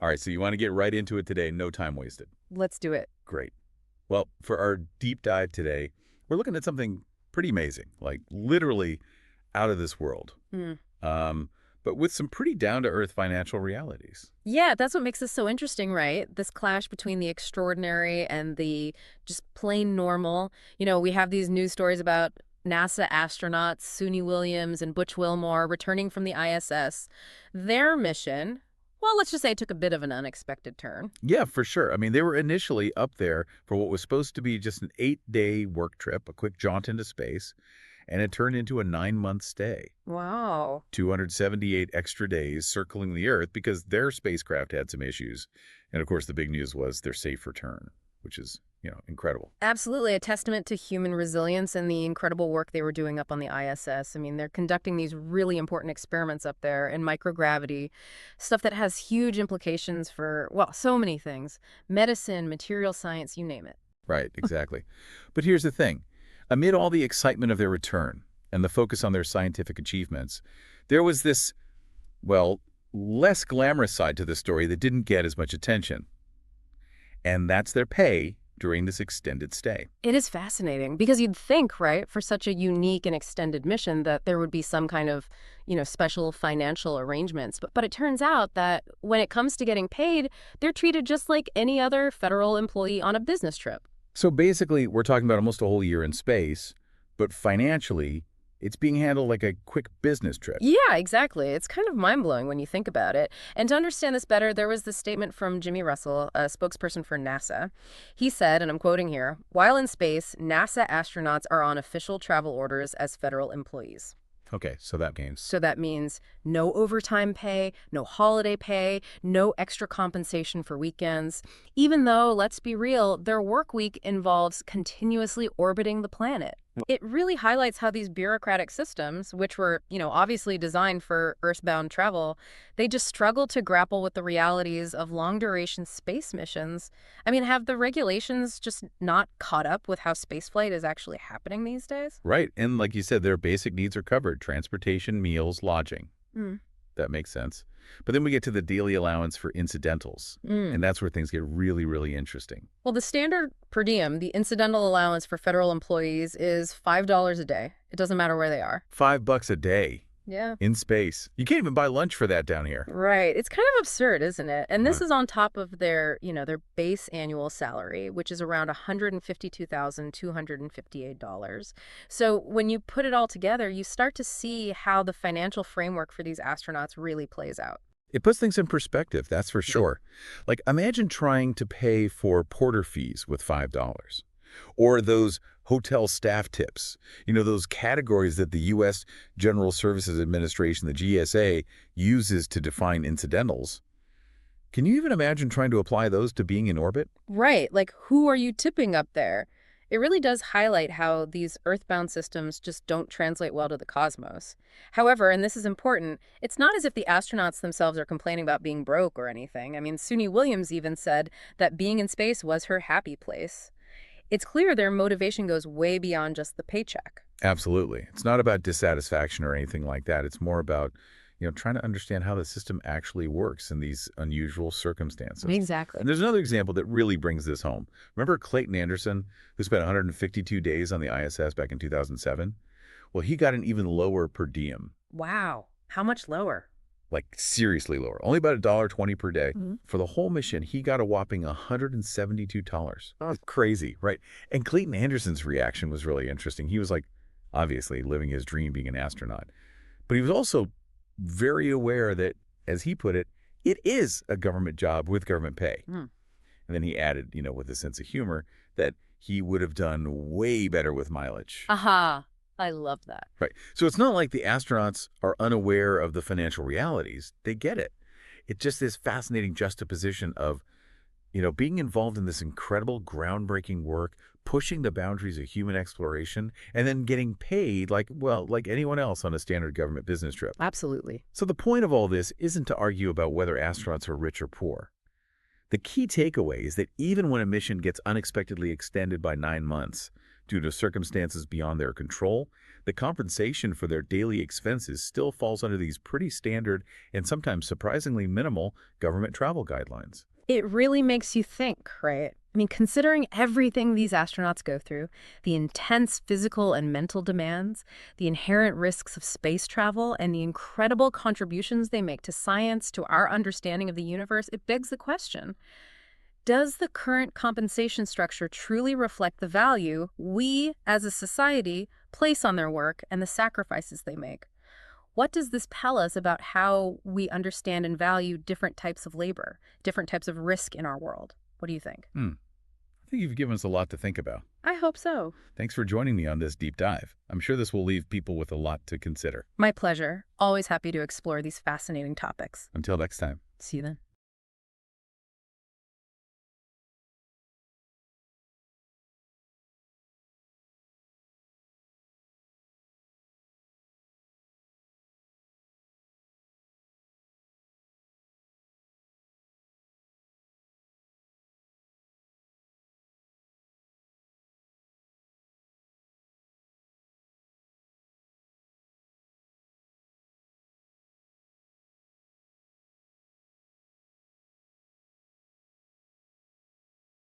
All right, so you want to get right into it today, no time wasted. Let's do it. Great. Well, for our deep dive today, we're looking at something pretty amazing, like literally out of this world, Mm. um, but with some pretty down-to-earth financial realities. Yeah, that's what makes this so interesting, right? This clash between the extraordinary and the just plain normal. We have these news stories about NASA astronauts, Suni Williams and Butch Wilmore, returning from the ISS. Their mission, well, let's just say it took a bit of an unexpected turn. Yeah, for sure. I mean, they were initially up there for what was supposed to be just an 8-day work trip, a quick jaunt into space, and it turned into a 9-month stay. Wow. 278 extra days circling the Earth because their spacecraft had some issues. And of course, the big news was their safe return, which is, incredible. Absolutely, a testament to human resilience and the incredible work they were doing up on the ISS. I mean, they're conducting these really important experiments up there in microgravity, stuff that has huge implications for, well, so many things. Medicine, material science, you name it. Right, exactly. But here's the thing. Amid all the excitement of their return and the focus on their scientific achievements, there was this, well, less glamorous side to the story that didn't get as much attention. And that's their pay during this extended stay. It is fascinating because you'd think, right, for such a unique and extended mission that there would be some kind of, special financial arrangements. But it turns out that when it comes to getting paid, they're treated just like any other federal employee on a business trip. So basically, we're talking about almost a whole year in space, but financially, it's being handled like a quick business trip. Yeah, exactly. It's kind of mind-blowing when you think about it. And to understand this better, there was this statement from Jimmy Russell, a spokesperson for NASA. He said, and I'm quoting here, "While in space, NASA astronauts are on official travel orders as federal employees." Okay, so that means. So that means no overtime pay, no holiday pay, no extra compensation for weekends, even though, let's be real, their work week involves continuously orbiting the planet. It really highlights how these bureaucratic systems, which were, obviously designed for earthbound travel, they just struggle to grapple with the realities of long-duration space missions. I mean, have the regulations just not caught up with how spaceflight is actually happening these days? Right, and like you said, their basic needs are covered: transportation, meals, lodging. Mm. That makes sense. But then we get to the daily allowance for incidentals, Mm. and that's where things get really, really interesting. Well, the standard per diem, the incidental allowance for federal employees, is $5 a day. It doesn't matter where they are. $5 a day Yeah. in space. You can't even buy lunch for that down here. Right. It's kind of absurd, isn't it? And this Uh, is on top of their base annual salary, which is around $152,258. So when you put it all together, you start to see how the financial framework for these astronauts really plays out. It puts things in perspective, that's for sure. Like, imagine trying to pay for porter fees with $5. Or those hotel staff tips, those categories that the U.S. General Services Administration, the GSA, uses to define incidentals. Can you even imagine trying to apply those to being in orbit? Right. Like, who are you tipping up there? It really does highlight how these earthbound systems just don't translate well to the cosmos. However, and this is important, it's not as if the astronauts themselves are complaining about being broke or anything. I mean, Suni Williams even said that being in space was her happy place. It's clear their motivation goes way beyond just the paycheck. Absolutely. It's not about dissatisfaction or anything like that. It's more about, trying to understand how the system actually works in these unusual circumstances. Exactly. And there's another example that really brings this home. Remember Clayton Anderson, who spent 152 days on the ISS back in 2007? Well, he got an even lower per diem, Wow. How much lower? like seriously lower, only about $1.20 per day. Mhm. For the whole mission, he got a whopping $172. That's crazy, right? And Clayton Anderson's reaction was really interesting. He was like, obviously living his dream being an astronaut. But he was also very aware that, as he put it is a government job with government pay. Mm. And then he added, with a sense of humor, that he would have done way better with mileage. Aha. I love that. Right. So it's not like the astronauts are unaware of the financial realities. They get it. It's just this fascinating juxtaposition of, being involved in this incredible, groundbreaking work, pushing the boundaries of human exploration, and then getting paid like anyone else on a standard government business trip. Absolutely. So the point of all this isn't to argue about whether astronauts are rich or poor. The key takeaway is that even when a mission gets unexpectedly extended by 9 months due to circumstances beyond their control, the compensation for their daily expenses still falls under these pretty standard and sometimes surprisingly minimal government travel guidelines. It really makes you think, right? I mean, considering everything these astronauts go through, the intense physical and mental demands, the inherent risks of space travel, and the incredible contributions they make to science, to our understanding of the universe, it begs the question, does the current compensation structure truly reflect the value we, as a society, place on their work and the sacrifices they make? What does this tell us about how we understand and value different types of labor, different types of risk in our world? What do you think? I think you've given us a lot to think about. I hope so. Thanks for joining me on this deep dive. I'm sure this will leave people with a lot to consider. My pleasure. Always happy to explore these fascinating topics. Until next time. See you then.